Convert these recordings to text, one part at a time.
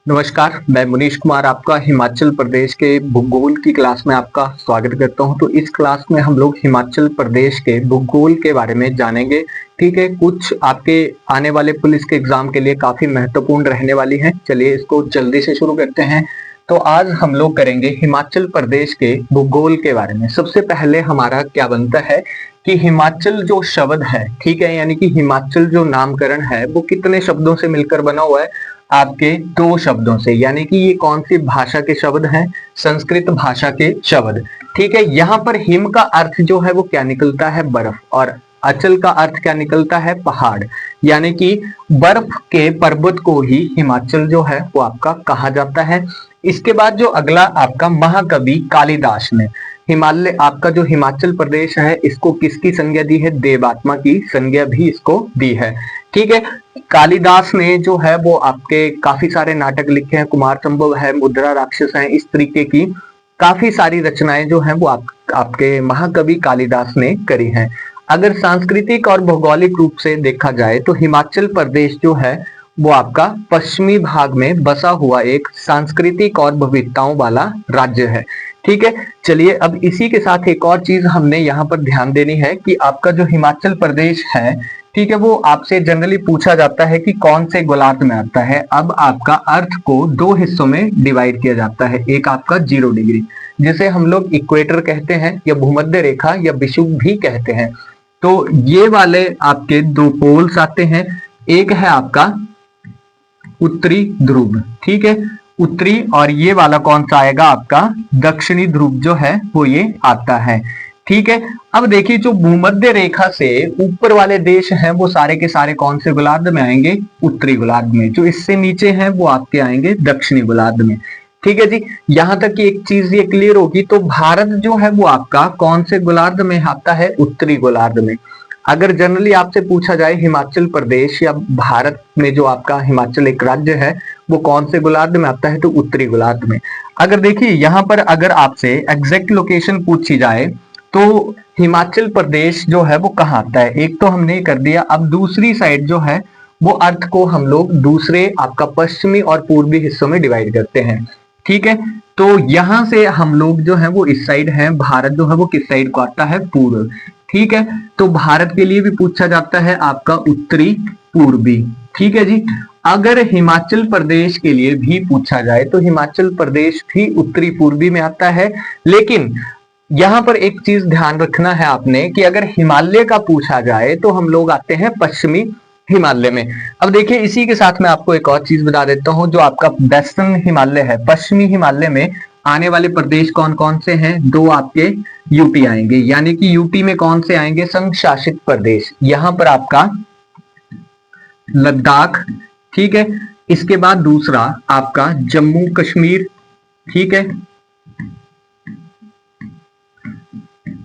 नमस्कार, मैं मुनीश कुमार आपका हिमाचल प्रदेश के भूगोल की क्लास में आपका स्वागत करता हूं। तो इस क्लास में हम लोग हिमाचल प्रदेश के भूगोल के बारे में जानेंगे। ठीक है, कुछ आपके आने वाले पुलिस के एग्जाम के लिए काफी महत्वपूर्ण रहने वाली हैं। चलिए इसको जल्दी से शुरू करते हैं। तो आज हम लोग करेंगे हिमाचल प्रदेश के भूगोल के बारे में। सबसे पहले हमारा क्या बनता है कि हिमाचल जो शब्द है, ठीक है, यानी कि हिमाचल जो नामकरण है वो कितने शब्दों से मिलकर बना हुआ है? आपके दो शब्दों से। यानी कि ये कौन सी भाषा के शब्द हैं? संस्कृत भाषा के शब्द। ठीक है, यहाँ पर हिम का अर्थ जो है वो क्या निकलता है? बर्फ। और अचल का अर्थ क्या निकलता है? पहाड़। यानी कि बर्फ के पर्वत को ही हिमाचल जो है वो आपका कहा जाता है। इसके बाद जो अगला आपका महाकवि कालिदास ने हिमालय आपका जो हिमाचल प्रदेश है इसको किसकी संज्ञा दी है? देवात्मा की संज्ञा भी इसको दी है। ठीक है, कालिदास ने जो है वो आपके काफी सारे नाटक लिखे हैं। कुमार संभव है, मुद्रा राक्षस है, इस तरीके की काफी सारी रचनाएं जो हैं वो आपके महाकवि कालिदास ने करी हैं। अगर सांस्कृतिक और भौगोलिक रूप से देखा जाए तो हिमाचल प्रदेश जो है वो आपका पश्चिमी भाग में बसा हुआ एक सांस्कृतिक और विविधताओं वाला राज्य है। ठीक है, चलिए अब इसी के साथ एक और चीज हमने यहाँ पर ध्यान देनी है कि आपका जो हिमाचल प्रदेश है, ठीक है, वो आपसे जनरली पूछा जाता है कि कौन से गोलार्ध में आता है। अब आपका अर्थ को दो हिस्सों में डिवाइड किया जाता है। एक आपका 0 डिग्री जिसे हम लोग इक्वेटर कहते हैं या भूमध्य रेखा या विषुव भी कहते हैं। तो ये वाले आपके दो पोल्स आते हैं। एक है आपका उत्तरी ध्रुव, ठीक है, उत्तरी, और ये वाला कौन सा आएगा? आपका दक्षिणी ध्रुव जो है वो ये आता है। ठीक है, अब देखिए जो भूमध्य रेखा से ऊपर वाले देश हैं वो सारे के सारे कौन से गोलार्ध में आएंगे? उत्तरी गोलार्ध में। जो इससे नीचे हैं वो आपके आएंगे दक्षिणी गोलार्ध में। ठीक है जी, यहां तक कि एक चीज ये क्लियर होगी। तो भारत जो है वो आपका कौन से गोलार्ध में आता है? उत्तरी गोलार्ध में। अगर जनरली आपसे पूछा जाए हिमाचल प्रदेश या भारत में जो आपका हिमाचल एक राज्य है वो कौन से गोलार्ध में आता है? तो उत्तरी गोलार्ध में। अगर देखिए यहाँ पर अगर आपसे एग्जैक्ट लोकेशन पूछी जाए तो हिमाचल प्रदेश जो है वो कहाँ आता है? एक तो हमने कर दिया। अब दूसरी साइड जो है वो अर्थ को हम लोग दूसरे आपका पश्चिमी और पूर्वी हिस्सों में डिवाइड करते हैं। ठीक है, तो यहां से हम लोग जो है वो इस साइड हैं। भारत जो है वो किस साइड को आता है? पूर्व। ठीक है, तो भारत के लिए भी पूछा जाता है आपका उत्तरी पूर्वी। ठीक है जी, अगर हिमाचल प्रदेश के लिए भी पूछा जाए तो हिमाचल प्रदेश भी उत्तरी पूर्वी में आता है। लेकिन यहां पर एक चीज ध्यान रखना है आपने कि अगर हिमालय का पूछा जाए तो हम लोग आते हैं पश्चिमी हिमालय में। अब देखिए इसी के साथ मैं आपको एक और चीज बता देता हूं। जो आपका वेस्टर्न हिमालय है, पश्चिमी हिमालय में आने वाले प्रदेश कौन कौन से हैं? दो आपके यूटी आएंगे। यानी कि यूटी में कौन से आएंगे? संघ शासित प्रदेश। यहां पर आपका लद्दाख, ठीक है, इसके बाद दूसरा आपका जम्मू कश्मीर, ठीक है,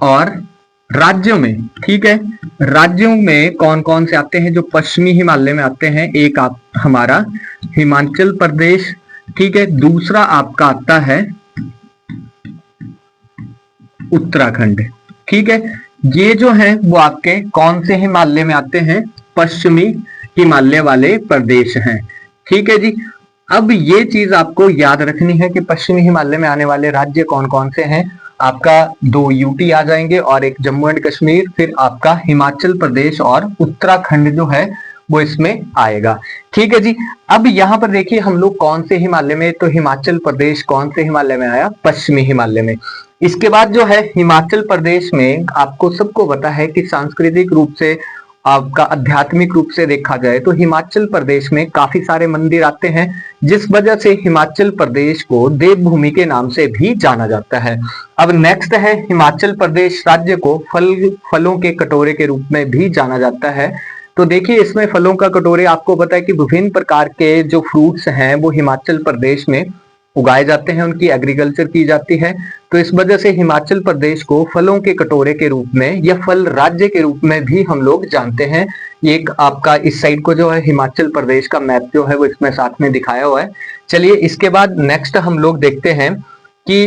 और राज्यों में, ठीक है, राज्यों में कौन कौन से आते हैं? जो पश्चिमी हिमालय में आते हैं, एक आप हमारा हिमाचल प्रदेश, ठीक है, दूसरा आपका आता है उत्तराखंड। ठीक है, ये जो है वो आपके कौन से हिमालय में आते हैं? पश्चिमी हिमालय वाले प्रदेश हैं। ठीक है जी, अब ये चीज आपको याद रखनी है कि पश्चिमी हिमालय में आने वाले राज्य कौन कौन से हैं। आपका दो यूटी आ जाएंगे और एक जम्मू एंड कश्मीर, फिर आपका हिमाचल प्रदेश और उत्तराखंड जो है वो इसमें आएगा। ठीक है जी, अब यहाँ पर देखिए हम लोग कौन से हिमालय में, तो हिमाचल प्रदेश कौन से हिमालय में आया? पश्चिमी हिमालय में। इसके बाद जो है हिमाचल प्रदेश में आपको सबको पता है कि सांस्कृतिक रूप से आपका आध्यात्मिक रूप से देखा जाए तो हिमाचल प्रदेश में काफी सारे मंदिर आते हैं, जिस वजह से हिमाचल प्रदेश को देवभूमि के नाम से भी जाना जाता है। अब नेक्स्ट है हिमाचल प्रदेश राज्य को फलों के कटोरे के रूप में भी जाना जाता है। तो देखिए इसमें फलों का कटोरे, आपको पता है कि विभिन्न प्रकार के जो फ्रूट्स हैं वो हिमाचल प्रदेश में उगाए जाते हैं, उनकी एग्रीकल्चर की जाती है। तो इस वजह से हिमाचल प्रदेश को फलों के कटोरे के रूप में या फल राज्य के रूप में भी हम लोग जानते हैं। एक आपका इस साइड को जो है हिमाचल प्रदेश का मैप जो है वो इसमें साथ में दिखाया हुआ है। चलिए इसके बाद नेक्स्ट हम लोग देखते हैं कि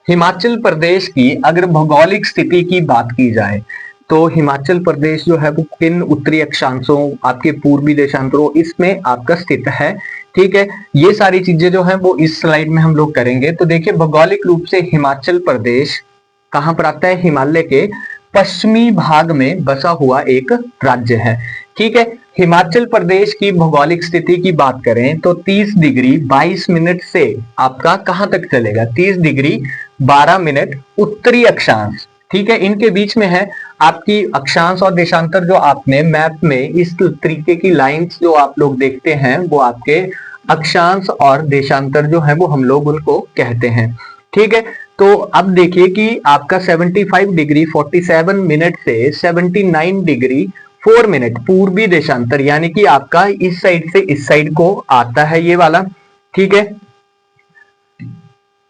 हिमाचल प्रदेश की अगर भौगोलिक स्थिति की बात की जाए तो हिमाचल प्रदेश जो है वो किन उत्तरी अक्षांशों, आपके पूर्वी देशांतरों इसमें आपका स्थित है। ठीक है, ये सारी चीजें जो है वो इस स्लाइड में हम लोग करेंगे। तो देखिए भौगोलिक रूप से हिमाचल प्रदेश कहां पर आता है, हिमालय के पश्चिमी भाग में बसा हुआ एक राज्य है। ठीक है, हिमाचल प्रदेश की भौगोलिक स्थिति की बात करें तो 30 डिग्री 22 मिनट से आपका कहां तक चलेगा, 30 डिग्री 12 मिनट उत्तरी अक्षांश। ठीक है, इनके बीच में है आपकी अक्षांश और देशांतर। जो आपने मैप में इस तरीके की लाइंस जो आप लोग देखते हैं वो आपके अक्षांश और देशांतर जो है वो हम लोग उनको कहते हैं। ठीक है, तो अब देखिए कि आपका 75 डिग्री 47 मिनट से 79 डिग्री 4 मिनट पूर्वी देशांतर, यानी कि आपका इस साइड से इस साइड को आता है ये वाला। ठीक है,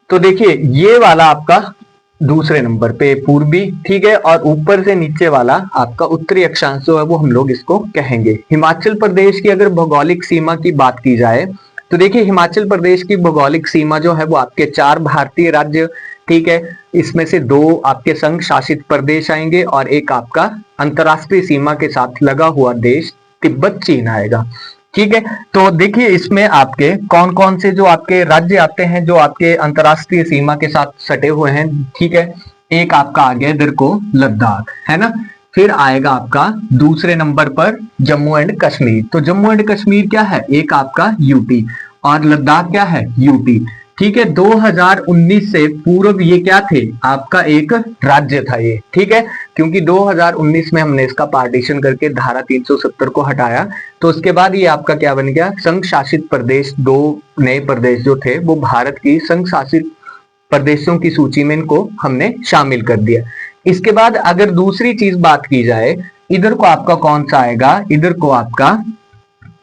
तो देखिए ये वाला आपका दूसरे नंबर पे पूर्वी। ठीक है, और ऊपर से नीचे वाला आपका उत्तरी अक्षांश जो है वो हम लोग इसको कहेंगे। हिमाचल प्रदेश की अगर भौगोलिक सीमा की बात की जाए तो देखिए हिमाचल प्रदेश की भौगोलिक सीमा जो है वो आपके 4 भारतीय राज्य, ठीक है, इसमें से 2 आपके संघ शासित प्रदेश आएंगे और एक आपका अंतरराष्ट्रीय सीमा के साथ लगा हुआ देश तिब्बत चीन आएगा। ठीक है, तो देखिए इसमें आपके कौन कौन से जो आपके राज्य आते हैं जो आपके अंतरराष्ट्रीय सीमा के साथ सटे हुए हैं। ठीक है, एक आपका आ गया इधर को लद्दाख, है ना, फिर आएगा आपका दूसरे नंबर पर जम्मू एंड कश्मीर। तो जम्मू एंड कश्मीर क्या है, एक आपका यूटी, और लद्दाख क्या है, यूटी। ठीक है, 2019 से पूर्व ये क्या थे, आपका एक राज्य था ये। ठीक है, क्योंकि 2019 में हमने इसका पार्टीशन करके धारा 370 को हटाया, तो उसके बाद ये आपका क्या बन गया, संघ शासित प्रदेश। 2 नए प्रदेश जो थे वो भारत की संघ शासित प्रदेशों की सूची में इनको हमने शामिल कर दिया। इसके बाद अगर दूसरी चीज बात की जाए, इधर को आपका कौन सा आएगा, इधर को आपका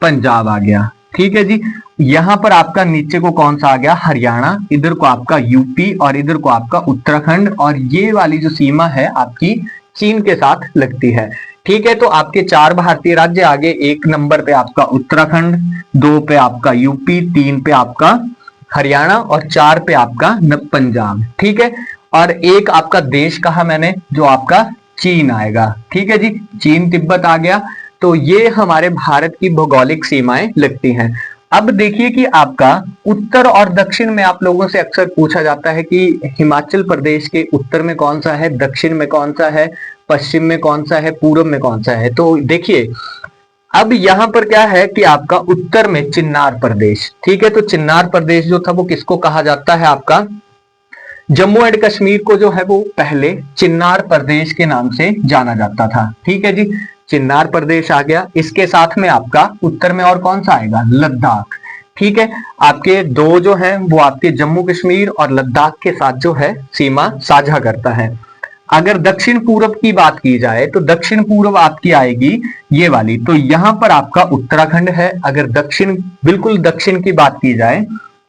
पंजाब आ गया। ठीक है जी, यहां पर आपका नीचे को कौन सा आ गया, हरियाणा, इधर को आपका यूपी और इधर को आपका उत्तराखंड, और ये वाली जो सीमा है आपकी चीन के साथ लगती है। ठीक है, तो आपके 4 भारतीय राज्य आगे, 1 नंबर पे आपका उत्तराखंड, 2 पे आपका यूपी, 3 पे आपका हरियाणा और 4 पे आपका पंजाब। ठीक है, और एक आपका देश कहा मैंने जो आपका चीन आएगा। ठीक है जी, चीन तिब्बत आ गया। तो ये हमारे भारत की भौगोलिक सीमाएं लगती हैं। अब देखिए कि आपका उत्तर और दक्षिण में आप लोगों से अक्सर पूछा जाता है कि हिमाचल प्रदेश के उत्तर में कौन सा है, दक्षिण में कौन सा है, पश्चिम में कौन सा है, पूर्व में कौन सा है। तो देखिए अब यहां पर क्या है कि आपका उत्तर में चिन्नार प्रदेश। ठीक है, तो चिन्नार प्रदेश जो था वो किसको कहा जाता है, आपका जम्मू एंड कश्मीर को जो है वो पहले चिन्नार प्रदेश के नाम से जाना जाता था। ठीक है जी, चिन्नार प्रदेश आ गया। इसके साथ में आपका उत्तर में और कौन सा आएगा, लद्दाख। ठीक है, आपके 2 जो है वो आपके जम्मू कश्मीर और लद्दाख के साथ जो है सीमा साझा करता है। अगर दक्षिण पूर्व की बात की जाए तो दक्षिण पूर्व आपकी आएगी ये वाली, तो यहां पर आपका उत्तराखंड है। अगर दक्षिण बिल्कुल दक्षिण की बात की जाए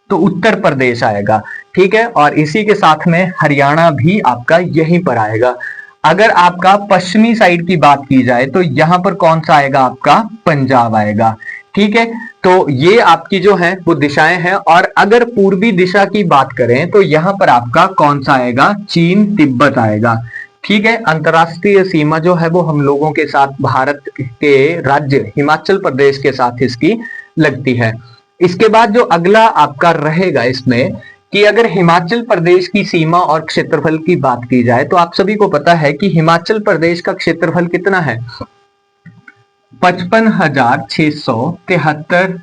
तो उत्तर प्रदेश आएगा। ठीक है, और इसी के साथ में हरियाणा भी आपका यहीं पर आएगा। अगर आपका पश्चिमी साइड की बात की जाए तो यहां पर कौन सा आएगा, आपका पंजाब आएगा। ठीक है, तो ये आपकी जो है वो दिशाएं हैं। और अगर पूर्वी दिशा की बात करें तो यहां पर आपका कौन सा आएगा, चीन तिब्बत आएगा। ठीक है, अंतरराष्ट्रीय सीमा जो है वो हम लोगों के साथ भारत के राज्य हिमाचल प्रदेश के साथ इसकी लगती है। इसके बाद जो अगला आपका रहेगा इसमें कि अगर हिमाचल प्रदेश की सीमा और क्षेत्रफल की बात की जाए तो आप सभी को पता है कि हिमाचल प्रदेश का क्षेत्रफल कितना है, 55,673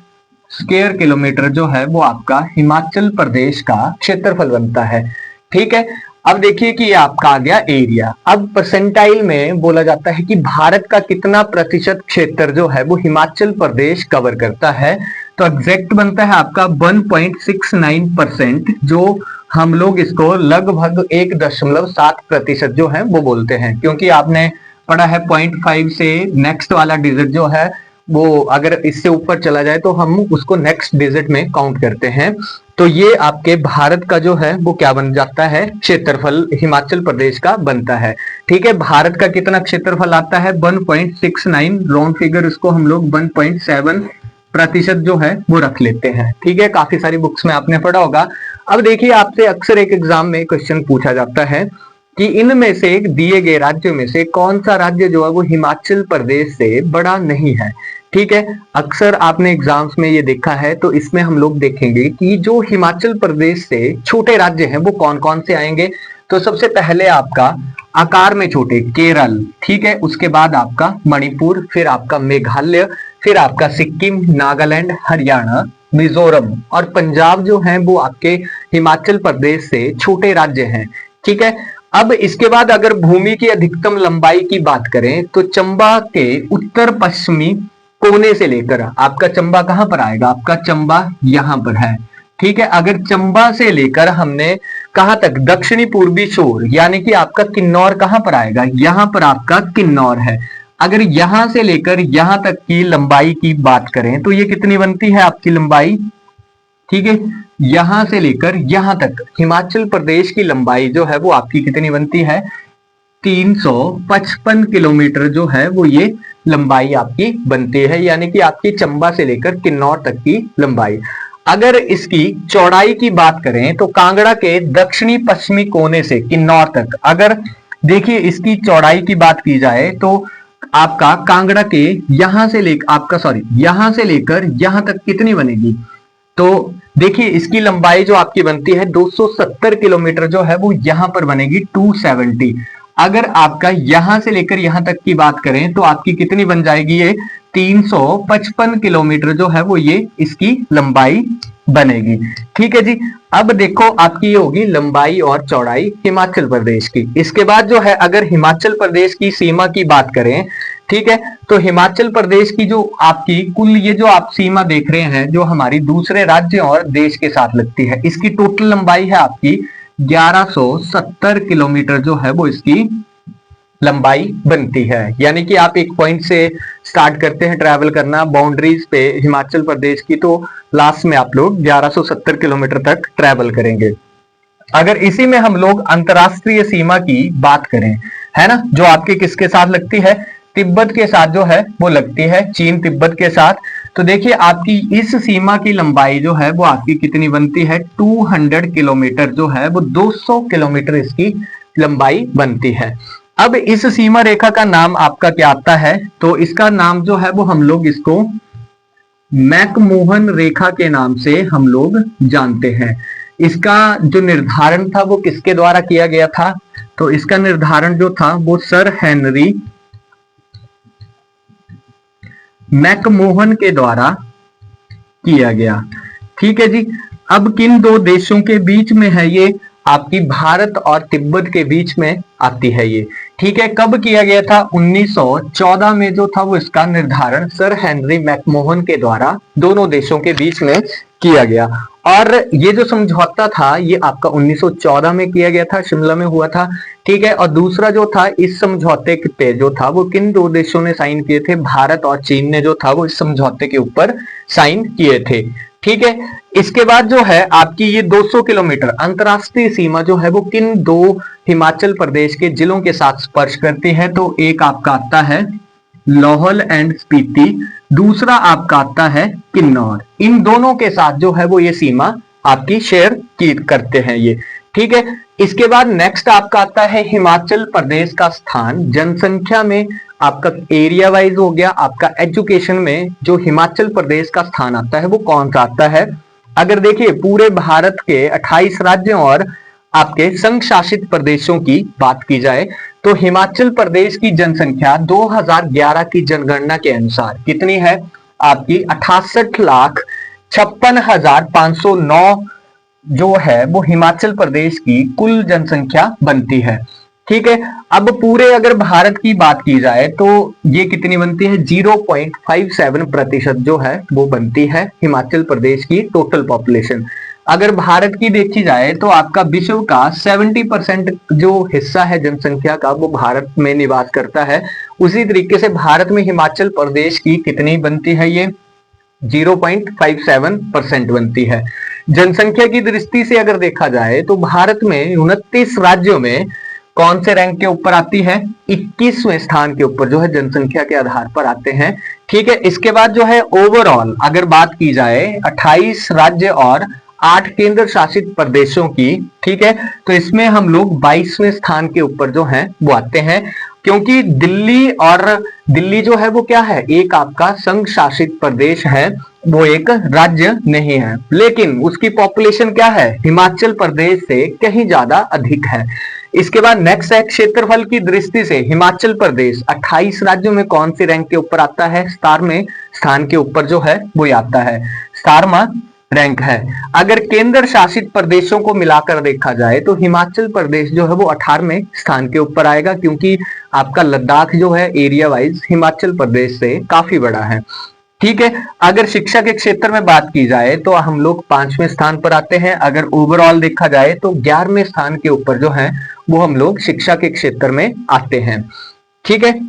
स्क्वायर किलोमीटर जो है वो आपका हिमाचल प्रदेश का क्षेत्रफल बनता है। ठीक है, अब देखिए कि ये आपका आ गया एरिया। अब परसेंटाइल में बोला जाता है कि भारत का कितना प्रतिशत क्षेत्र जो है वो हिमाचल प्रदेश कवर करता है। तो एग्जैक्ट बनता है आपका 1.69%, जो हम लोग इसको लगभग 1.7% जो है वो बोलते हैं, क्योंकि आपने पढ़ा है 0.5 से नेक्स्ट वाला डिजिट जो है वो अगर इससे ऊपर चला जाए तो हम उसको नेक्स्ट डिजिट में काउंट करते हैं। तो ये आपके भारत का जो है वो क्या बन जाता है, क्षेत्रफल हिमाचल प्रदेश का बनता है। ठीक है, भारत का कितना क्षेत्रफल आता है, 1.69, राउंड फिगर इसको हम लोग 1.7% जो है वो रख लेते हैं। ठीक है, काफी सारी बुक्स में आपने पढ़ा होगा। अब देखिए आपसे अक्सर एक एग्जाम में क्वेश्चन पूछा जाता है कि इनमें से दिए गए राज्यों में से कौन सा राज्य जो है वो हिमाचल प्रदेश से बड़ा नहीं है। ठीक है, अक्सर आपने एग्जाम्स में ये देखा है, तो इसमें हम लोग देखेंगे कि जो हिमाचल प्रदेश से छोटे राज्य हैं वो कौन कौन से आएंगे। तो सबसे पहले आपका आकार में छोटे केरल, ठीक है, उसके बाद आपका मणिपुर, फिर आपका मेघालय, फिर आपका सिक्किम, नागालैंड, हरियाणा, मिजोरम और पंजाब जो है वो आपके हिमाचल प्रदेश से छोटे राज्य हैं। ठीक है, अब इसके बाद अगर भूमि की अधिकतम लंबाई की बात करें तो चंबा के उत्तर पश्चिमी कोने से लेकर आपका चंबा कहां पर आएगा, आपका चंबा यहां पर है। ठीक है, अगर चंबा से लेकर हमने कहां तक, दक्षिणी पूर्वी छोर, यानी कि आपका किन्नौर कहां पर आएगा, यहां पर आपका किन्नौर है। अगर यहां से लेकर यहां तक की लंबाई की बात करें तो ये कितनी बनती है आपकी लंबाई। ठीक है, यहां से लेकर यहां तक हिमाचल प्रदेश की लंबाई जो है वो आपकी कितनी बनती है, 355 किलोमीटर जो है वो ये लंबाई आपकी बनती है, यानी कि आपकी चंबा से लेकर किन्नौर तक की लंबाई। अगर इसकी चौड़ाई की बात करें तो कांगड़ा के दक्षिणी पश्चिमी कोने से किन्नौर तक, अगर देखिए इसकी चौड़ाई की बात की जाए तो आपका कांगड़ा के यहां से लेकर यहां से लेकर यहां तक कितनी बनेगी, तो देखिए इसकी लंबाई जो आपकी बनती है 270 किलोमीटर जो है वो यहां पर बनेगी 270। अगर आपका यहां से लेकर यहां तक की बात करें तो आपकी कितनी बन जाएगी, ये 355 किलोमीटर जो है वो ये इसकी लंबाई बनेगी। ठीक है जी, अब देखो आपकी ये होगी लंबाई और चौड़ाई हिमाचल प्रदेश की। इसके बाद जो है अगर हिमाचल प्रदेश की सीमा की बात करें, ठीक है, तो हिमाचल प्रदेश की जो आपकी कुल ये जो आप सीमा देख रहे हैं जो हमारी दूसरे राज्यों और देश के साथ लगती है, इसकी टोटल लंबाई है आपकी 1170 किलोमीटर जो है वो इसकी लंबाई बनती है। यानी कि आप एक पॉइंट से स्टार्ट करते हैं ट्रैवल करना बाउंड्रीज पे हिमाचल प्रदेश की, तो लास्ट में आप लोग 1170 किलोमीटर तक ट्रैवल करेंगे। अगर इसी में हम लोग अंतरराष्ट्रीय सीमा की बात करें, है ना, जो आपके किसके साथ लगती है, तिब्बत के साथ जो है वो लगती है, चीन तिब्बत के साथ। तो देखिए आपकी इस सीमा की लंबाई जो है वो आपकी कितनी बनती है, 200 किलोमीटर जो है वो 200 किलोमीटर इसकी लंबाई बनती है। अब इस सीमा रेखा का नाम आपका क्या आता है, तो इसका नाम जो है वो हम लोग इसको मैकमोहन रेखा के नाम से हम लोग जानते हैं। इसका जो निर्धारण था वो किसके द्वारा किया गया था, तो इसका निर्धारण जो था वो सर हेनरी मैकमोहन के द्वारा किया गया। ठीक है जी, अब किन दो देशों के बीच में है ये, आपकी भारत और तिब्बत के बीच में आती है ये। ठीक है, कब किया गया था, 1914 में जो था वो इसका निर्धारण सर हेनरी मैकमोहन के द्वारा दोनों देशों के बीच में किया गया। और ये जो समझौता था ये आपका 1914 में किया गया था, शिमला में हुआ था। ठीक है, और दूसरा जो था इस समझौते पे जो था वो किन दो देशों ने साइन किए थे, भारत और चीन ने जो था वो इस समझौते के ऊपर साइन किए थे। ठीक है, इसके बाद जो है आपकी ये 200 किलोमीटर अंतरराष्ट्रीय सीमा जो है वो किन दो हिमाचल प्रदेश के जिलों के साथ स्पर्श करती है, तो एक आपका आता है लाहौल एंड स्पीति, दूसरा आपका आता है किन्नौर। इन दोनों के साथ जो है वो ये सीमा आपकी शेयर की करते हैं ये। ठीक है, इसके बाद नेक्स्ट आपका आता है हिमाचल प्रदेश का स्थान जनसंख्या में, आपका एरिया वाइज हो गया, आपका एजुकेशन में जो हिमाचल प्रदेश का स्थान आता है वो कौन सा आता है। अगर देखिए पूरे भारत के 28 राज्यों और आपके संघ शासित प्रदेशों की बात की जाए तो हिमाचल प्रदेश की जनसंख्या 2011 की जनगणना के अनुसार कितनी है, आपकी 68,56,509 जो है वो हिमाचल प्रदेश की कुल जनसंख्या बनती है। ठीक है, अब पूरे अगर भारत की बात की जाए तो ये कितनी बनती है, 0.57% जो है वो बनती है हिमाचल प्रदेश की टोटल पॉपुलेशन। अगर भारत की देखी जाए तो आपका विश्व का 70% जो हिस्सा है जनसंख्या का वो भारत में निवास करता है। उसी तरीके से भारत में हिमाचल प्रदेश की कितनी बनती है, ये 0.57% बनती है। जनसंख्या की दृष्टि से अगर देखा जाए तो भारत में 29 राज्यों में कौन से रैंक के ऊपर आती है, 21वें स्थान के ऊपर जो है जनसंख्या के आधार पर आते हैं। ठीक है, इसके बाद जो है ओवरऑल अगर बात की जाए 28 राज्य और 8 केंद्र शासित प्रदेशों की, ठीक है, तो इसमें हम लोग 22वें स्थान के ऊपर जो है वो आते हैं, क्योंकि दिल्ली जो है वो क्या है, एक आपका संघ शासित प्रदेश है, वो एक राज्य नहीं है, लेकिन उसकी पॉपुलेशन क्या है, हिमाचल प्रदेश से कहीं ज्यादा अधिक है। इसके बाद नेक्स्ट है क्षेत्रफल की दृष्टि से हिमाचल प्रदेश 28 राज्यों में कौन से रैंक के ऊपर आता है, 17वें स्थान के ऊपर जो है वो आता है, 17वां रैंक है। अगर केंद्र शासित प्रदेशों को मिलाकर देखा जाए तो हिमाचल प्रदेश जो है वो 18वें स्थान के ऊपर आएगा, क्योंकि आपका लद्दाख जो है एरिया वाइज हिमाचल प्रदेश से काफी बड़ा है, ठीक है। अगर शिक्षा के क्षेत्र में बात की जाए तो हम लोग 5वें स्थान पर आते हैं। अगर ओवरऑल देखा जाए तो 11वें स्थान के ऊपर जो है वो हम लोग शिक्षा के क्षेत्र में आते हैं, ठीक है।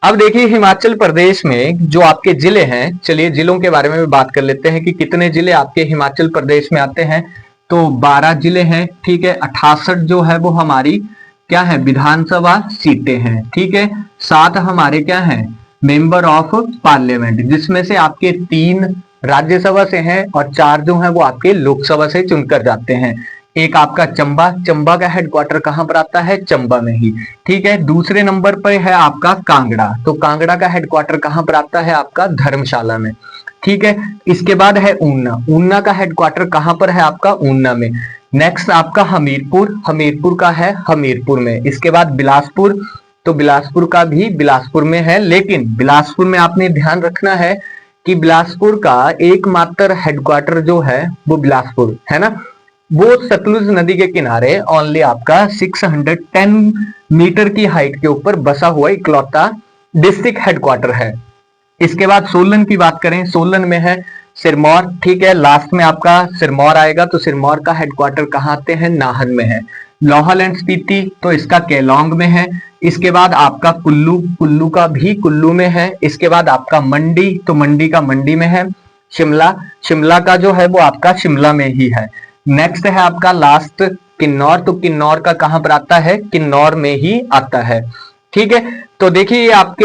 अब देखिए हिमाचल प्रदेश में जो आपके जिले हैं, चलिए जिलों के बारे में भी बात कर लेते हैं कि कितने जिले आपके हिमाचल प्रदेश में आते हैं। तो 12 जिले हैं, ठीक है। 68 जो है वो हमारी क्या है, विधानसभा सीटें हैं, ठीक है। 7 हमारे क्या है, मेंबर ऑफ पार्लियामेंट, जिसमें से आपके 3 राज्यसभा से हैं और 4 जो है वो आपके लोकसभा से चुनकर जाते हैं। एक आपका चंबा का हेडक्वार्टर कहां पर आता है, चंबा में ही, ठीक है। दूसरे नंबर पर है आपका कांगड़ा, तो कांगड़ा का हेडक्वार्टर कहां पर आता है, आपका धर्मशाला में, ठीक है। इसके बाद है ऊना का हेडक्वार्टर कहां पर है, आपका ऊना में। नेक्स्ट आपका हमीरपुर का है हमीरपुर में। इसके बाद बिलासपुर, तो बिलासपुर का भी बिलासपुर में है, लेकिन बिलासपुर में आपने ध्यान रखना है कि बिलासपुर का एकमात्र हेडक्वार्टर जो है वो बिलासपुर है ना, वो सतलुज नदी के किनारे ओनली आपका 610 मीटर की हाइट के ऊपर बसा हुआ इकलौता डिस्ट्रिक्ट हेडक्वार्टर है। इसके बाद सोलन की बात करें, सोलन में है सिरमौर, ठीक है। लास्ट में आपका सिरमौर आएगा, तो सिरमौर का हेडक्वार्टर कहाँ आते हैं, नाहन में है। लाहौल एंड स्पीति, तो इसका केलोंग में है। इसके बाद आपका कुल्लू का भी कुल्लू में है। इसके बाद आपका मंडी, तो मंडी का मंडी में है। शिमला का जो है वो आपका शिमला में ही है। नेक्स्ट है आपका लास्ट किन्नौर, तो किन्नौर का कहां पर आता है, किन्नौर में ही आता है, ठीक है। तो देखिए आप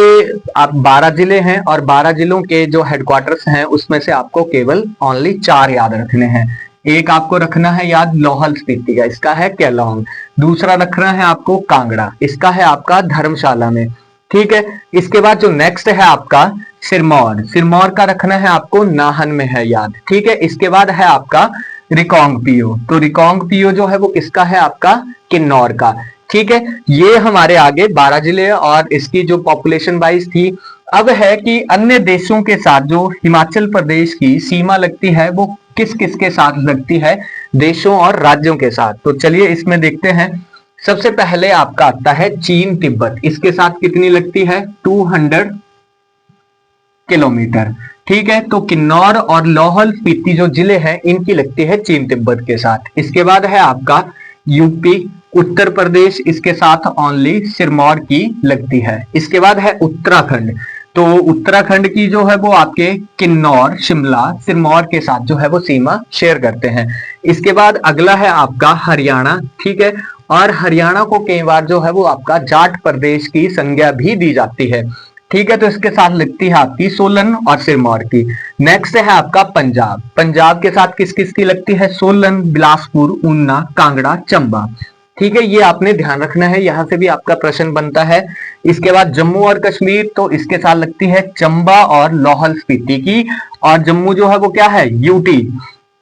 12 जिले हैं और 12 जिलों के जो हेडक्वार्टर्स हैं उसमें से आपको केवल ओनली 4 याद रखने हैं। एक आपको रखना है याद लाहौल स्पीति का, इसका है केलोंग। दूसरा रखना है आपको कांगड़ा, इसका है आपका धर्मशाला में, ठीक है। इसके बाद जो नेक्स्ट है आपका सिरमौर का रखना है आपको नाहन में है याद, ठीक है। इसके बाद है आपका रिकांगपिओ, तो रिकांगपिओ जो है वो किसका है, आपका किन्नौर का, ठीक है। ये हमारे आगे 12 जिले और इसकी जो पॉपुलेशन वाइज थी। अब है कि अन्य देशों के साथ जो हिमाचल प्रदेश की सीमा लगती है वो किस किस के साथ लगती है, देशों और राज्यों के साथ। तो चलिए इसमें देखते हैं। सबसे पहले आपका आता है चीन तिब्बत, इसके साथ कितनी लगती है, 200 किलोमीटर, ठीक है। तो किन्नौर और लाहौल स्पीति जो जिले हैं इनकी लगती है चीन तिब्बत के साथ। इसके बाद है आपका यूपी, उत्तर प्रदेश, इसके साथ ओनली सिरमौर की लगती है। इसके बाद है उत्तराखंड, तो उत्तराखंड की जो है वो आपके किन्नौर, शिमला, सिरमौर के साथ जो है वो सीमा शेयर करते हैं। इसके बाद अगला है आपका हरियाणा, ठीक है। और हरियाणा को कई बार जो है वो आपका जाट प्रदेश की संज्ञा भी दी जाती है, ठीक है। तो इसके साथ लगती है आपकी सोलन और सिरमौर की। नेक्स्ट है आपका पंजाब के साथ किस किस की लगती है, सोलन, बिलासपुर, ऊना, कांगड़ा, चंबा, ठीक है। ये आपने ध्यान रखना है, यहां से भी आपका प्रश्न बनता है। इसके बाद जम्मू और कश्मीर, तो इसके साथ लगती है चंबा और लाहौल स्पीति की, और जम्मू जो है वो क्या है, यूटी,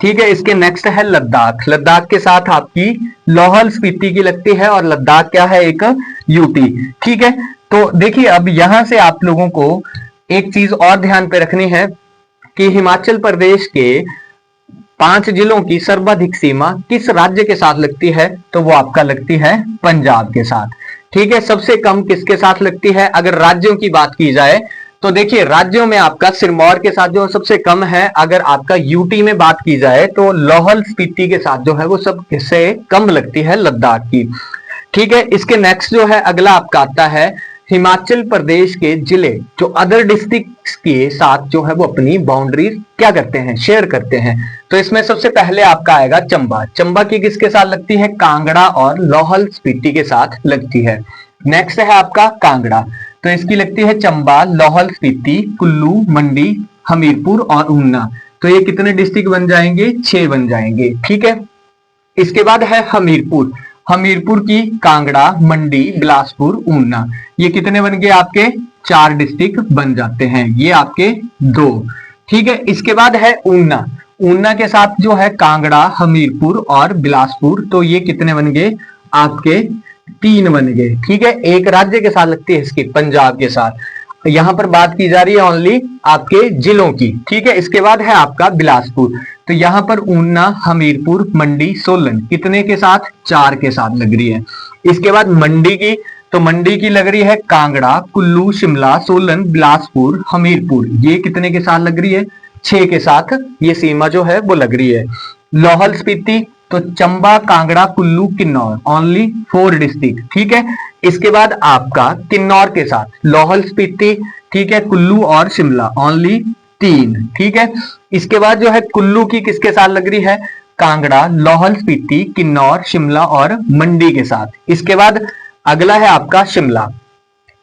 ठीक है। इसके नेक्स्ट है लद्दाख के साथ आपकी लाहौल स्पीति की लगती है और लद्दाख क्या है, एक यूटी, ठीक है। तो देखिए अब यहां से आप लोगों को एक चीज और ध्यान पे रखनी है कि हिमाचल प्रदेश के 5 जिलों की सर्वाधिक सीमा किस राज्य के साथ लगती है, तो वो आपका लगती है पंजाब के साथ, ठीक है। सबसे कम किसके साथ लगती है, अगर राज्यों की बात की जाए तो देखिए राज्यों में आपका सिरमौर के साथ जो सबसे कम है। अगर आपका यूटी में बात की जाए तो लाहौल स्पीति के साथ जो है वो सबसे कम लगती है लद्दाख की, ठीक है। इसके नेक्स्ट जो है अगला आपका आता है हिमाचल प्रदेश के जिले जो अदर डिस्ट्रिक्ट्स के साथ जो है वो अपनी बाउंड्रीज क्या करते हैं, शेयर करते हैं। तो इसमें सबसे पहले आपका आएगा चंबा की किसके साथ लगती है, कांगड़ा और लाहौल स्पीति के साथ लगती है। नेक्स्ट है आपका कांगड़ा, तो इसकी लगती है चंबा, लाहौल स्पीति, कुल्लू, मंडी, हमीरपुर और ऊना। तो ये कितने डिस्ट्रिक्ट बन जाएंगे, 6 बन जाएंगे। ठीक है, इसके बाद है हमीरपुर। हमीरपुर की कांगड़ा, मंडी, बिलासपुर, ऊना, ये कितने बन गए आपके, 4 डिस्ट्रिक्ट बन जाते हैं, ये आपके 2। ठीक है, इसके बाद है ऊना। ऊना के साथ जो है कांगड़ा, हमीरपुर और बिलासपुर, तो ये कितने बन गए आपके, 3 बन गए। ठीक है, एक राज्य के साथ लगती है इसकी, पंजाब के साथ। यहां पर बात की जा रही है ओनली आपके जिलों की। ठीक है, इसके बाद है आपका बिलासपुर। तो यहां पर ऊना, हमीरपुर, मंडी, सोलन कितने के साथ, 4 के साथ लग रही है। इसके बाद मंडी की, तो मंडी की लग रही है कांगड़ा, कुल्लू, शिमला, सोलन, बिलासपुर, हमीरपुर, ये कितने के साथ लग रही है, 6 के साथ ये सीमा जो है वो लग रही है। लाहौल स्पीति, तो चंबा, कांगड़ा, कुल्लू, किन्नौर, ओनली 4 डिस्ट्रिक्ट। ठीक है, इसके बाद आपका किन्नौर के साथ लाहौल स्पीति, ठीक है, कुल्लू और शिमला, ओनली 3। ठीक है, इसके बाद जो है कुल्लू की किसके साथ लग रही है, कांगड़ा, लाहौल स्पीति, किन्नौर, शिमला और मंडी के साथ। इसके बाद अगला है आपका शिमला,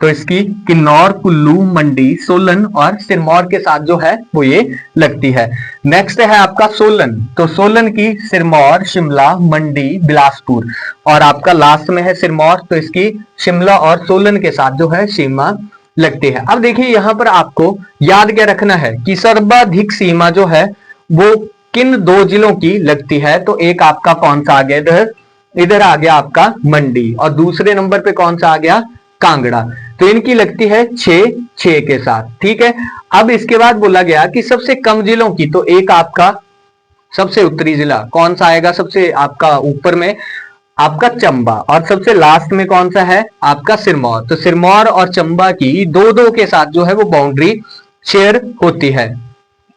तो इसकी किन्नौर, कुल्लू, मंडी, सोलन और सिरमौर के साथ जो है वो ये लगती है। नेक्स्ट है आपका सोलन, तो सोलन की सिरमौर, शिमला, मंडी, बिलासपुर और आपका लास्ट में है सिरमौर, तो इसकी शिमला और सोलन के साथ जो है सीमा लगती है। अब देखिए यहां पर आपको याद क्या रखना है कि सर्वाधिक सीमा जो है वो किन 2 जिलों की लगती है। तो एक आपका कौन सा आ गया, इधर आ गया आपका मंडी, और दूसरे नंबर पे कौन सा आ गया, कांगड़ा। तो इनकी लगती है 6 के साथ। ठीक है, अब इसके बाद बोला गया कि सबसे कम जिलों की, तो एक आपका सबसे उत्तरी जिला कौन सा आएगा, सबसे आपका ऊपर में आपका चंबा, और सबसे लास्ट में कौन सा है आपका सिरमौर। तो सिरमौर और चंबा की 2-2 के साथ जो है वो बाउंड्री शेयर होती है।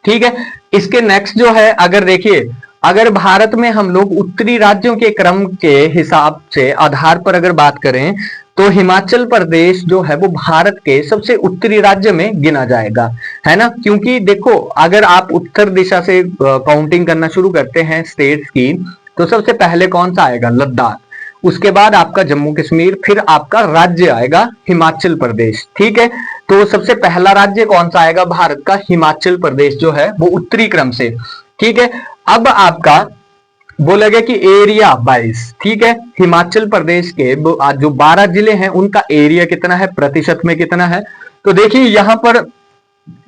ठीक है, इसके नेक्स्ट जो है, अगर देखिए अगर भारत में हम लोग उत्तरी राज्यों के क्रम के हिसाब से आधार पर अगर बात करें, तो हिमाचल प्रदेश जो है वो भारत के सबसे उत्तरी राज्य में गिना जाएगा, है ना। क्योंकि देखो अगर आप उत्तर दिशा से काउंटिंग करना शुरू करते हैं स्टेट्स की, तो सबसे पहले कौन सा आएगा, लद्दाख, उसके बाद आपका जम्मू कश्मीर, फिर आपका राज्य आएगा हिमाचल प्रदेश। ठीक है, तो सबसे पहला राज्य कौन सा आएगा भारत का, हिमाचल प्रदेश जो है वो उत्तरी क्रम से। ठीक है, अब आपका बोला गया कि एरिया 22, ठीक है, हिमाचल प्रदेश के जो 12 जिले हैं उनका एरिया कितना है, प्रतिशत में कितना है। तो देखिए यहां पर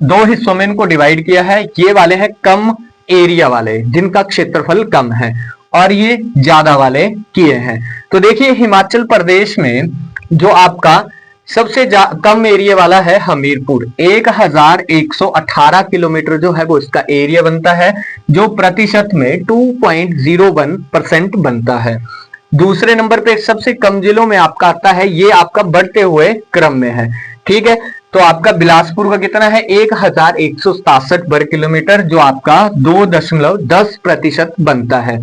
2 हिस्सों में इनको डिवाइड किया है, ये वाले हैं कम एरिया वाले जिनका क्षेत्रफल कम है, और ये ज्यादा वाले किए हैं। तो देखिए हिमाचल प्रदेश में जो आपका सबसे कम एरिया वाला है हमीरपुर, 1118 किलोमीटर जो है वो इसका एरिया बनता है, जो प्रतिशत में 2.01% बनता है। दूसरे नंबर पे सबसे कम जिलों में आपका आता है, ये आपका बढ़ते हुए क्रम में है। ठीक है, तो आपका बिलासपुर का कितना है, 1167 वर्ग किलोमीटर, जो आपका 2.10% बनता है।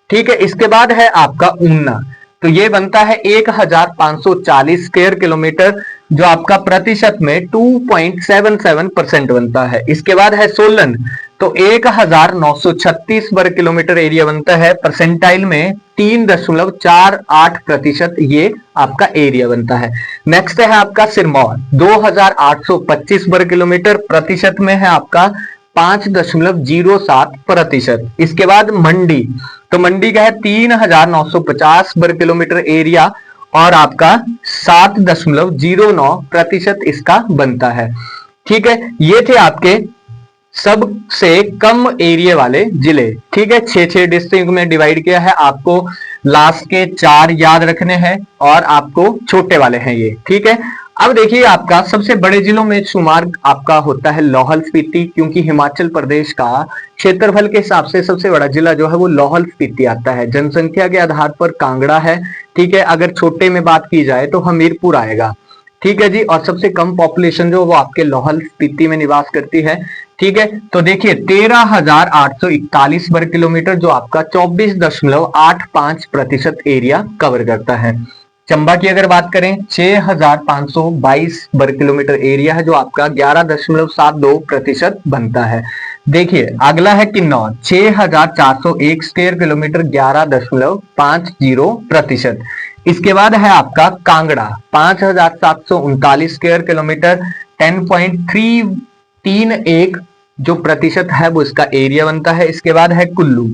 ठीक है, इसके बाद है आपका ऊना, तो ये बनता है 1540 स्क्वायर किलोमीटर, जो आपका प्रतिशत में 2.77% बनता है। इसके बाद है सोलन, तो 1936 वर्ग किलोमीटर एरिया बनता है, परसेंटाइल में 3.48% ये आपका एरिया बनता है। नेक्स्ट है आपका सिरमौर, 2825 वर्ग किलोमीटर, प्रतिशत में है आपका 5.07%। इसके बाद मंडी, तो मंडी का है 3950 वर्ग किलोमीटर एरिया, और आपका 7.09% इसका बनता है। ठीक है, ये थे आपके सबसे कम एरिया वाले जिले। ठीक है, 6 डिस्ट्रिक्ट में डिवाइड किया है, आपको लास्ट के 4 याद रखने हैं और आपको छोटे वाले हैं ये। ठीक है, अब देखिए आपका सबसे बड़े जिलों में शुमार आपका होता है लाहौल स्पीति, क्योंकि हिमाचल प्रदेश का क्षेत्रफल के हिसाब से सबसे बड़ा जिला जो है वो लाहौल स्पीति आता है। जनसंख्या के आधार पर कांगड़ा है, ठीक है, अगर छोटे में बात की जाए तो हमीरपुर आएगा। ठीक है जी, और सबसे कम पॉपुलेशन जो वो आपके लाहौल स्पीति में निवास करती है। ठीक है, तो देखिए 13,841 वर्ग किलोमीटर, जो आपका 24.85% एरिया कवर करता है। चंबा की अगर बात करें 6,522 वर्ग किलोमीटर एरिया है, जो आपका 11.72% बनता है। देखिए अगला है किन्नौर, 6,401 स्क्वायर किलोमीटर, 11.50%। इसके बाद है आपका कांगड़ा, 5,739 स्क्वायर किलोमीटर, 10.331 जो प्रतिशत है वो इसका एरिया बनता है। इसके बाद है कुल्लू,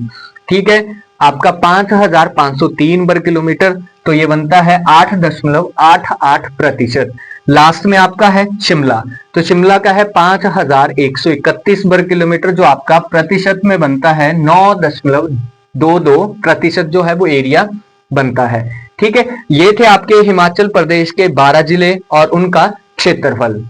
ठीक है, आपका 5503 वर्ग किलोमीटर, तो ये बनता है 8.88%। लास्ट में आपका है शिमला, तो शिमला का है 5131 वर्ग किलोमीटर, जो आपका प्रतिशत में बनता है 9.22% जो है वो एरिया बनता है। ठीक है, ये थे आपके हिमाचल प्रदेश के 12 जिले और उनका क्षेत्रफल।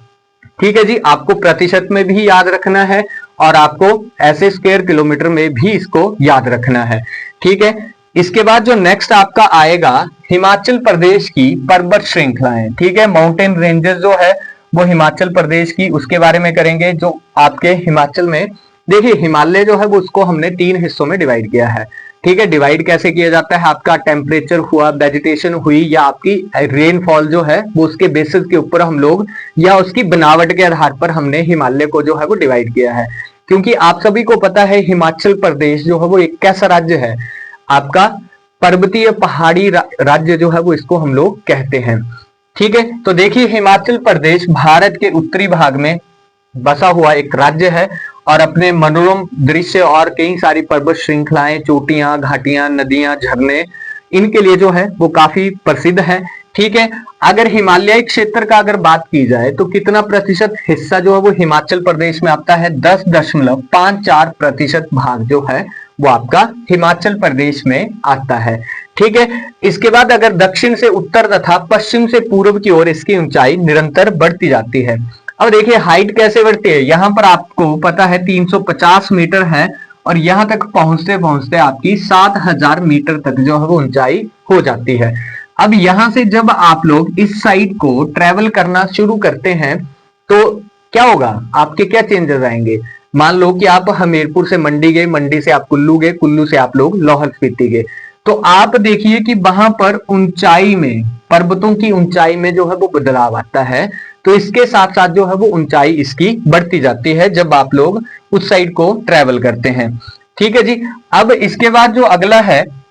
ठीक है जी, आपको प्रतिशत में भी याद रखना है और आपको ऐसे स्क्वायर किलोमीटर में भी इसको याद रखना है। ठीक है, इसके बाद जो नेक्स्ट आपका आएगा हिमाचल प्रदेश की पर्वत श्रृंखलाएं। ठीक है, माउंटेन रेंजेस जो है वो हिमाचल प्रदेश की, उसके बारे में करेंगे। जो आपके हिमाचल में देखिए हिमालय जो है वो उसको हमने 3 हिस्सों में डिवाइड किया है। ठीक है, डिवाइड कैसे किया जाता है, आपका टेम्परेचर हुआ, वेजिटेशन हुई, या आपकी रेनफॉल जो है वो उसके बेसिस के ऊपर हम लोग, या उसकी बनावट के आधार पर हमने हिमालय को जो है वो डिवाइड किया है। क्योंकि आप सभी को पता है हिमाचल प्रदेश जो है वो एक कैसा राज्य है, आपका पर्वतीय पहाड़ी राज्य जो है वो इसको हम लोग कहते हैं। ठीक है, तो देखिए हिमाचल प्रदेश भारत के उत्तरी भाग में बसा हुआ एक राज्य है और अपने मनोरम दृश्य और कई सारी पर्वत श्रृंखलाएं, चोटियां, घाटियां, नदियां, झरने, इनके लिए जो है वो काफी प्रसिद्ध है। ठीक है, अगर हिमालयी क्षेत्र का अगर बात की जाए तो कितना प्रतिशत हिस्सा जो है वो हिमाचल प्रदेश में आता है, 10.54% भाग जो है वो आपका हिमाचल प्रदेश में आता है। ठीक है, इसके बाद अगर दक्षिण से उत्तर तथा पश्चिम से पूर्व की ओर इसकी ऊंचाई निरंतर बढ़ती जाती है। अब देखिए हाइट कैसे बढ़ती है, यहां पर आपको पता है 350 मीटर है और यहां तक पहुंचते पहुंचते आपकी 7000 मीटर तक जो है वो ऊंचाई हो जाती है। अब यहां से जब आप लोग इस साइड को ट्रेवल करना शुरू करते हैं तो क्या होगा, आपके क्या चेंजेस आएंगे। मान लो कि आप हमीरपुर से मंडी गए, मंडी से आप कुल्लू गए, कुल्लू से आप लोग लाहौल स्पीति गए, तो आप देखिए कि वहां पर ऊंचाई में, पर्वतों की ऊंचाई में जो है वो बदलाव आता है। तो इसके साथ साथ जो है वो ऊंचाई इसकी बढ़ती जाती है जब आप लोग उस साइड को ट्रेवल करते हैं। ठीक है जी, अब इसके बाद जो अगला है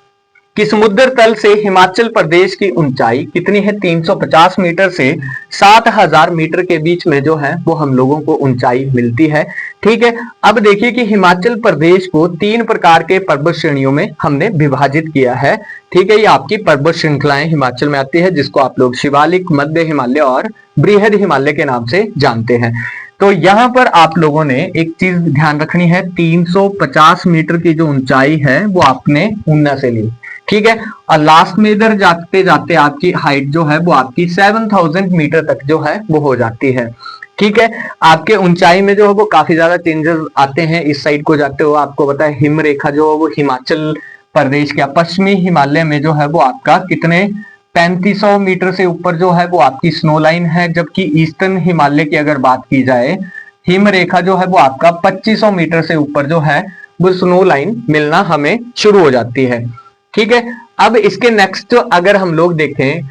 कि समुद्र तल से हिमाचल प्रदेश की ऊंचाई कितनी है, 350 मीटर से 7000 मीटर के बीच में जो है वो हम लोगों को ऊंचाई मिलती है। ठीक है, अब देखिए कि हिमाचल प्रदेश को 3 प्रकार के पर्वत श्रेणियों में हमने विभाजित किया है। ठीक है, ये आपकी पर्वत श्रृंखलाएं हिमाचल में आती है, जिसको आप लोग शिवालिक, मध्य हिमालय और बृहद हिमालय के नाम से जानते हैं। तो यहाँ पर आप लोगों ने एक चीज ध्यान रखनी है, 350 मीटर की जो ऊंचाई है वो आपने ऊना से ली। ठीक है, और लास्ट में इधर जाते जाते आपकी हाइट जो है वो आपकी 7000 मीटर तक जो है वो हो जाती है। ठीक है, आपके ऊंचाई में जो है वो काफी ज्यादा चेंजेस आते हैं। इस साइड को जाते हो आपको पता है हिम रेखा जो है वो हिमाचल प्रदेश का पश्चिमी हिमालय में जो है वो आपका कितने 3500 मीटर से ऊपर जो है वो आपकी स्नो लाइन है, जबकि ईस्टर्न हिमालय की अगर बात की जाए हिम रेखा जो है वो आपका 2500 मीटर से ऊपर जो है वो स्नो लाइन मिलना हमें शुरू हो जाती है। ठीक है, अब इसके नेक्स्ट अगर हम लोग देखें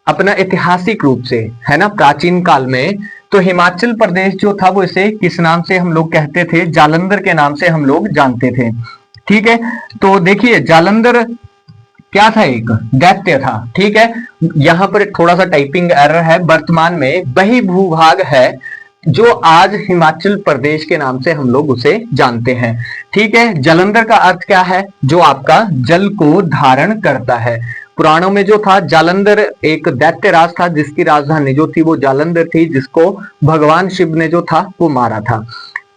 अपना ऐतिहासिक रूप से, है ना, प्राचीन काल में तो हिमाचल प्रदेश जो था वो इसे किस नाम से हम लोग कहते थे, जालंधर के नाम से हम लोग जानते थे। ठीक है, तो देखिए जालंधर क्या था, एक दैत्य था। ठीक है, यहां पर थोड़ा सा टाइपिंग एरर है, वर्तमान में वही भूभाग है जो आज हिमाचल प्रदेश के नाम से हम लोग उसे जानते हैं। ठीक है, जालंधर का अर्थ क्या है, जो आपका जल को धारण करता है। पुराणों में जो था जालंधर एक दैत्य राज था जिसकी राजधानी जो थी वो जालंधर थी, जिसको भगवान शिव ने जो था वो मारा था।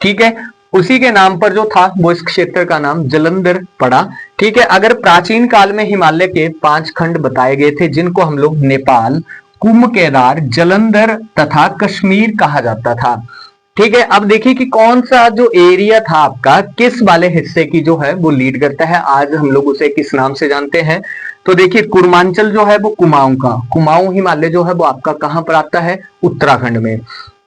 ठीक है, उसी के नाम पर जो था वो इस क्षेत्र का नाम जालंधर पड़ा। ठीक है, अगर प्राचीन काल में हिमालय के 5 खंड बताए गए थे जिनको हम लोग नेपाल, कुंभ, केदार, जालंधर तथा कश्मीर कहा जाता था। ठीक है, अब देखिए कि कौन सा जो एरिया था आपका किस वाले हिस्से की जो है वो लीड करता है, आज हम लोग उसे किस नाम से जानते हैं। तो देखिए कुर्मांचल जो है वो कुमाऊं का, कुमाऊं हिमालय जो है वो आपका कहां पर आता है, उत्तराखंड में।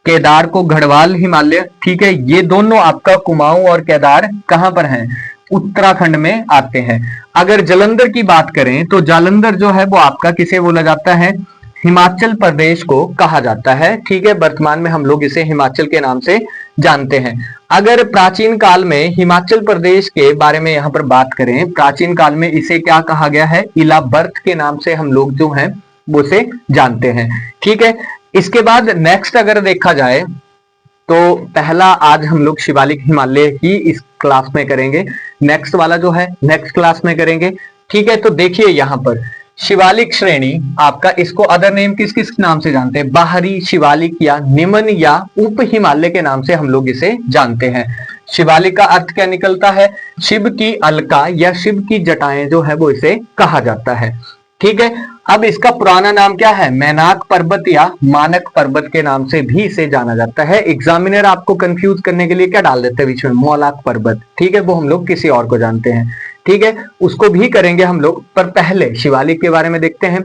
केदार को गढ़वाल हिमालय, ठीक है, ये दोनों आपका कुमाऊं और केदार कहां पर हैं, उत्तराखंड में आते हैं। अगर जालंधर की बात करें तो जालंधर जो है वो आपका किसे बोला जाता है, हिमाचल प्रदेश को कहा जाता है। ठीक है, वर्तमान में हम लोग इसे हिमाचल के नाम से जानते हैं। अगर प्राचीन काल में हिमाचल प्रदेश के बारे में यहाँ पर बात करें, प्राचीन काल में इसे क्या कहा गया है, इलाबर्त के नाम से हम लोग जो हैं वो उसे जानते हैं। ठीक है, इसके बाद नेक्स्ट अगर देखा जाए तो पहला आज हम लोग शिवालिक हिमालय ही इस क्लास में करेंगे, नेक्स्ट वाला जो है नेक्स्ट क्लास में करेंगे। ठीक है, तो देखिए यहाँ पर शिवालिक श्रेणी आपका, इसको अदर नेम किस किस नाम से जानते हैं? बाहरी शिवालिक या निम्न या उप हिमालय के नाम से हम लोग इसे जानते हैं। शिवालिक का अर्थ क्या निकलता है? शिव की अलका या शिव की जटाएं जो है वो इसे कहा जाता है। ठीक है, अब इसका पुराना नाम क्या है? मैनाक पर्वत या मानक पर्वत के नाम से भी इसे जाना जाता है। एग्जामिनर आपको कंफ्यूज करने के लिए क्या डाल देते हैं बीच में? मौलाक पर्वत। ठीक है, वो हम लोग किसी और को जानते हैं। ठीक है, उसको भी करेंगे हम लोग, पर पहले शिवालिक के बारे में देखते हैं।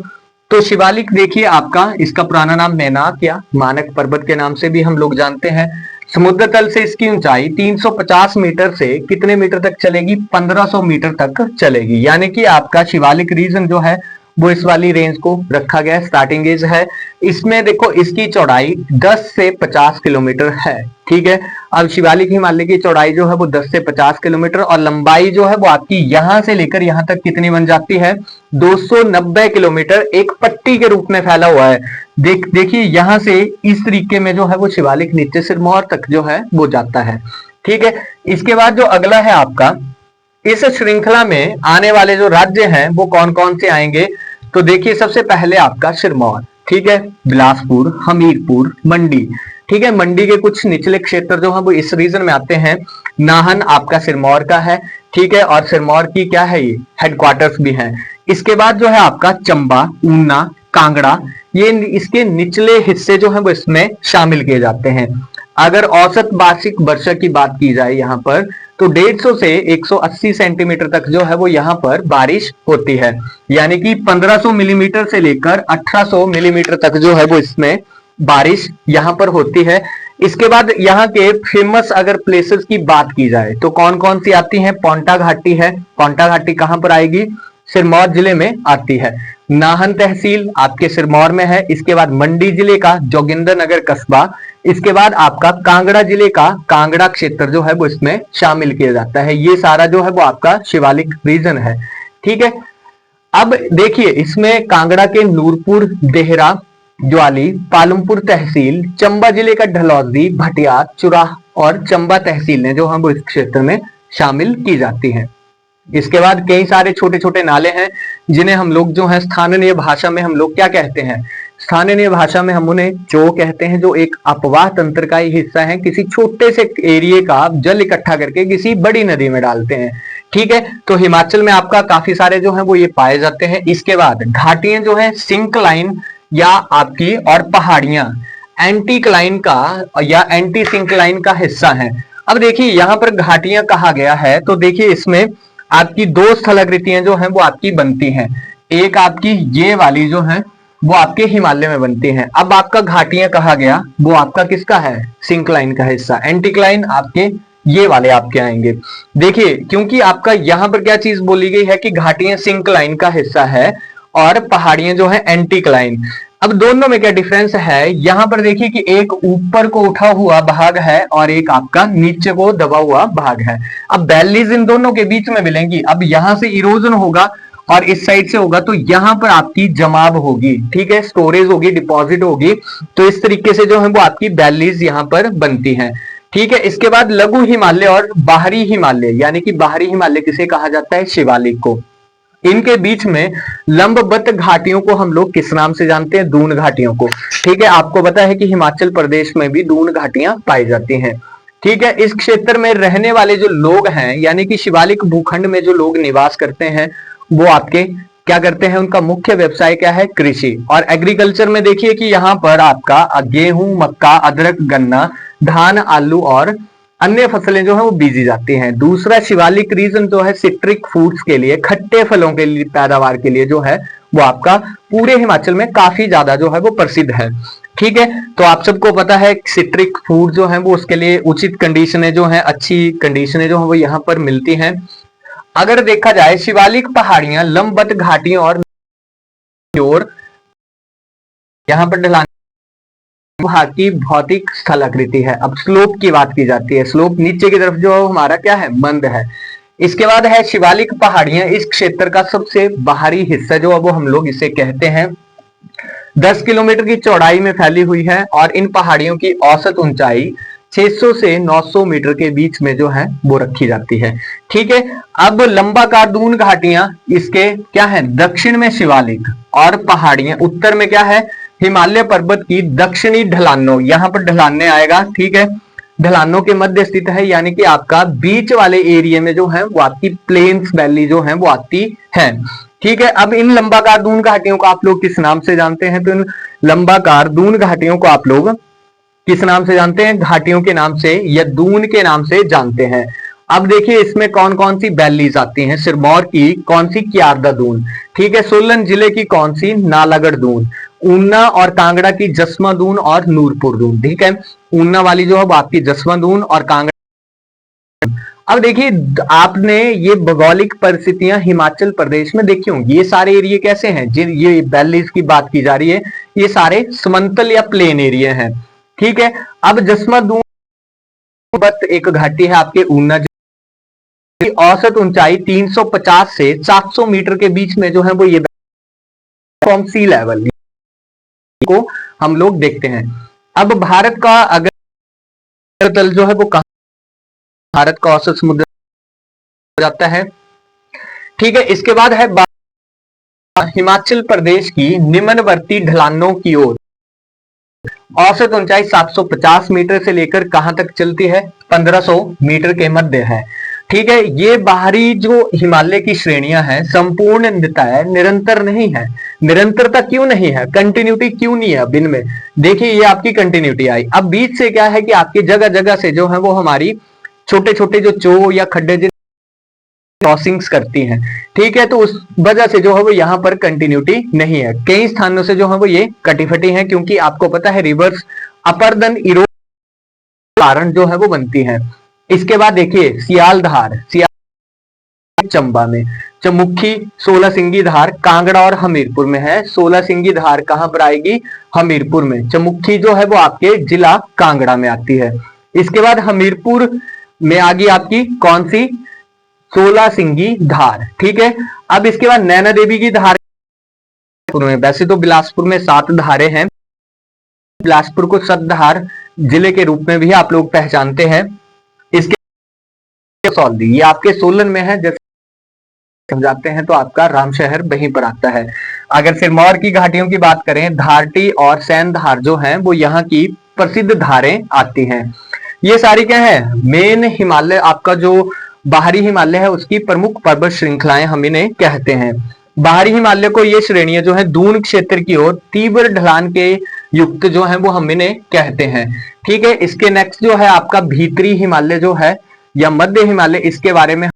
तो शिवालिक देखिए आपका, इसका पुराना नाम मैनाक या मानक पर्वत के नाम से भी हम लोग जानते हैं। समुद्र तल से इसकी ऊंचाई 350 मीटर से कितने मीटर तक चलेगी? 1500 मीटर तक चलेगी। यानी कि आपका शिवालिक रीजन जो है वो इस वाली रेंज को रखा गया है, स्टार्टिंग एज है। इसमें देखो इसकी चौड़ाई 10 से 50 किलोमीटर है। ठीक है, अब शिवालिक हिमालय की चौड़ाई जो है वो 10 से 50 किलोमीटर और लंबाई जो है वो आपकी यहां से लेकर यहां तक कितनी बन जाती है? 290 किलोमीटर एक पट्टी के रूप में फैला हुआ है। देखिए यहां से इस तरीके में जो है वो शिवालिक नीचे सिरमौर तक जो है वो जाता है। ठीक है, इसके बाद जो अगला है आपका, इस श्रृंखला में आने वाले जो राज्य हैं वो कौन कौन से आएंगे? तो देखिए सबसे पहले आपका सिरमौर, ठीक है, बिलासपुर, हमीरपुर, मंडी। ठीक है, मंडी के कुछ निचले क्षेत्र जो है वो इस रीजन में आते हैं। नाहन आपका सिरमौर का है। ठीक है, और सिरमौर की क्या है, ये हेडक्वार्टर्स भी हैं। इसके बाद जो है आपका चंबा, ऊना, कांगड़ा, ये इसके निचले हिस्से जो है वो इसमें शामिल किए जाते हैं। अगर औसत वार्षिक वर्षा की बात की जाए यहाँ पर, तो 150 से 180 सेंटीमीटर तक जो है वो यहाँ पर बारिश होती है। यानी कि 1500 मिलीमीटर से लेकर 1800 मिलीमीटर तक जो है वो इसमें बारिश यहाँ पर होती है। इसके बाद यहाँ के फेमस अगर प्लेसेस की बात की जाए तो कौन कौन सी आती हैं? पोंटा घाटी है। पोंटा घाटी कहाँ पर आएगी? सिरमौर जिले में आती है। नाहन तहसील आपके सिरमौर में है। इसके बाद मंडी जिले का जोगिंद्रनगर कस्बा। इसके बाद आपका कांगड़ा जिले का कांगड़ा क्षेत्र जो है वो इसमें शामिल किया जाता है। ये सारा जो है वो आपका शिवालिक रीजन है। ठीक है, अब देखिए इसमें कांगड़ा के नूरपुर, देहरा, ज्वाली, पालमपुर तहसील, चंबा जिले का ढलौजी, भटियात, चुराह और चंबा तहसीलें जो हम इस क्षेत्र में शामिल की जाती हैं। इसके बाद कई सारे छोटे छोटे नाले हैं जिन्हें हम लोग जो है स्थानीय भाषा में हम लोग क्या कहते हैं? स्थानीय भाषा में हम उन्हें चो कहते हैं, जो एक अपवाह तंत्र का ही हिस्सा है। किसी छोटे से एरिया का जल इकट्ठा करके किसी बड़ी नदी में डालते हैं। ठीक है, तो हिमाचल में आपका काफी सारे जो है वो ये पाए जाते हैं। इसके बाद घाटियां जो है सिंकलाइन या आपकी, और पहाड़ियां एंटीक्लाइन का या एंटी सिंकलाइन का हिस्सा है। अब देखिए यहाँ पर घाटियां कहा गया है, तो देखिए इसमें आपकी दो स्थलाकृतियां जो हैं वो आपकी बनती हैं। एक आपकी ये वाली जो है वो आपके हिमालय में बनती हैं। अब आपका घाटियां कहा गया वो आपका किसका है? सिंकलाइन का हिस्सा। एंटीक्लाइन आपके ये वाले आपके आएंगे। देखिए क्योंकि आपका यहाँ पर क्या चीज बोली गई है कि घाटियां सिंकलाइन का हिस्सा है और पहाड़ियां जो है एंटीक्लाइन। अब दोनों में क्या डिफरेंस है? यहाँ पर देखिए कि एक ऊपर को उठा हुआ भाग है और एक आपका नीचे को दबा हुआ भाग है। अब वैलीज इन दोनों के बीच में मिलेंगी। अब यहाँ से इरोजन होगा और इस साइड से होगा, तो यहाँ पर आपकी जमाव होगी। ठीक है, स्टोरेज होगी, डिपॉजिट होगी। तो इस तरीके से जो है वो आपकी वैलीज यहाँ पर बनती हैं। ठीक है, इसके बाद लघु हिमालय और बाहरी हिमालय, यानी कि बाहरी हिमालय किसे कहा जाता है? शिवालिक को। इनके बीच में लंबवत घाटियों को हम लोग किस नाम से जानते हैं? दून घाटियों को। ठीक है, आपको पता है कि हिमाचल प्रदेश में भी दून घाटियां पाई जाती हैं। ठीक है, इस क्षेत्र में रहने वाले जो लोग हैं, यानी कि शिवालिक भूखंड में जो लोग निवास करते हैं, वो आपके क्या करते हैं? उनका मुख्य व्यवसाय क्या है? कृषि। और एग्रीकल्चर में देखिए कि यहाँ पर आपका गेहूं, मक्का, अदरक, गन्ना, धान, आलू और अन्य फसलें जो है वो बीजी जाती हैं। दूसरा शिवालिक रीजन जो है सिट्रिक फूड्स के लिए, खट्टे फलों के लिए, पैदावार के लिए जो है वो आपका पूरे हिमाचल में काफी ज्यादा जो है वो प्रसिद्ध है। ठीक है, तो आप सबको पता है सिट्रिक फूड जो है वो उसके लिए उचित कंडीशनें जो है, अच्छी कंडीशनें जो है वो यहाँ पर मिलती हैं। अगर देखा जाए शिवालिक पहाड़ियां लंबवत घाटियों और यहाँ पर ढलान की भौतिक स्थलाकृति है। अब स्लोप की बात की जाती है। स्लोप नीचे की तरफ जो हमारा क्या है? मंद है। इसके बाद है शिवालिक पहाड़ियां इस क्षेत्र का सबसे बाहरी हिस्सा जो है वो हम लोग इसे कहते हैं। 10 किलोमीटर की चौड़ाई में फैली हुई है और इन पहाड़ियों की औसत ऊंचाई 600 से 900 मीटर के बीच में जो है वो रखी जाती है। ठीक है, अब लंबाकार दून घाटियां इसके क्या है, दक्षिण में शिवालिक और पहाड़ियां, उत्तर में क्या है, हिमालय पर्वत की दक्षिणी ढलानों, यहां पर ढलाने आएगा। ठीक है, ढलानों के मध्य स्थित है, यानी कि आपका बीच वाले एरिया में जो है वो आपकी प्लेन्स वैली जो है वो आती है। ठीक है, अब इन लंबाकार दून घाटियों को आप लोग किस नाम से जानते हैं, तो इन लंबाकार दून घाटियों को आप लोग किस नाम से जानते हैं, घाटियों के नाम से या दून के नाम से जानते हैं। अब देखिए इसमें कौन कौन सी वैलीज आती हैं, सिरमौर की कौन सी, क्यारदा दून। ठीक है, सोलन जिले की कौन सी, नालागढ़ दून। ऊना और कांगड़ा की जसमा दून और नूरपुर दून। ठीक है, ऊना वाली जो है वो आपकी जसमा दून और कांगड़ा। अब देखिए आपने ये भौगोलिक परिस्थितियां हिमाचल प्रदेश में देखी होंगी, ये सारे एरिया कैसे हैं, जिन ये वैलीज की बात की जा रही है, ये सारे समतल या प्लेन एरिया हैं। ठीक है, अब जसमा दून एक घाटी है आपके ऊना, औसत ऊंचाई 350 से 700 मीटर के बीच में जो है वो ये फ्रॉम सी लेवल को हम लोग देखते हैं। अब भारत का अगर तल जो है वो कहां, भारत का औसत समुद्र जाता है। ठीक है, इसके बाद है हिमाचल प्रदेश की निम्नवर्ती ढलानों की ओर, औसत ऊंचाई 750 मीटर से लेकर कहां तक चलती है, 1500 मीटर के मध्य है। ठीक है, ये बाहरी जो हिमालय की श्रेणियां हैं संपूर्ण है, निरंतर नहीं है। निरंतरता क्यों नहीं है, कंटिन्यूटी क्यों नहीं है अब इनमें, देखिए ये आपकी कंटिन्यूटी आई। अब बीच से क्या है कि आपकी जगह जगह से जो है वो हमारी छोटे छोटे जो चो या खड्डे क्रॉसिंग्स करती हैं। ठीक है, तो उस वजह से जो है वो यहाँ पर कंटिन्यूटी नहीं है, कई स्थानों से जो है वो ये कटी फटी है, क्योंकि आपको पता है रिवर्स अपर्दन इरोजन कारण जो है वो बनती है। इसके बाद देखिए सियालधार, चंबा में, चमुखी, 16 सिंगी धार कांगड़ा और हमीरपुर में है। 16 सिंगी धार कहां पर आएगी, हमीरपुर में। चमुखी जो है वो आपके जिला कांगड़ा में आती है। इसके बाद हमीरपुर में आ गई आपकी कौन सी, 16 सिंगी धार। ठीक है, अब इसके बाद नैना देवी की धार में, वैसे तो बिलासपुर में 7 धारे हैं, बिलासपुर को सतधार जिले के रूप में भी आप लोग पहचानते हैं। इसके सौल्दी ये आपके सोलन में है, जैसे समझाते हैं तो आपका रामशहर वहीं पर आता है। अगर सिरमौर की घाटियों की बात करें, धारटी और सैन धार जो है वो यहाँ की प्रसिद्ध धारें आती हैं। ये सारी क्या है, मेन हिमालय आपका जो बाहरी हिमालय है उसकी प्रमुख पर्वत श्रृंखलाएं हम इन्हें कहते हैं। बाहरी हिमालय को ये श्रेणियां जो है दून क्षेत्र की ओर तीव्र ढलान के युक्त जो है वो हम इन्हें कहते हैं। ठीक है, इसके नेक्स्ट जो है आपका भीतरी हिमालय जो है या मध्य हिमालय, इसके बारे में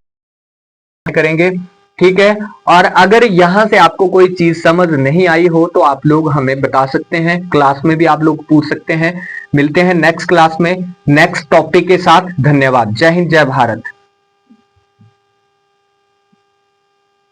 करेंगे। ठीक है, और अगर यहां से आपको कोई चीज समझ नहीं आई हो तो आप लोग हमें बता सकते हैं, क्लास में भी आप लोग पूछ सकते हैं। मिलते हैं नेक्स्ट क्लास में नेक्स्ट टॉपिक के साथ। धन्यवाद, जय हिंद, जय भारत।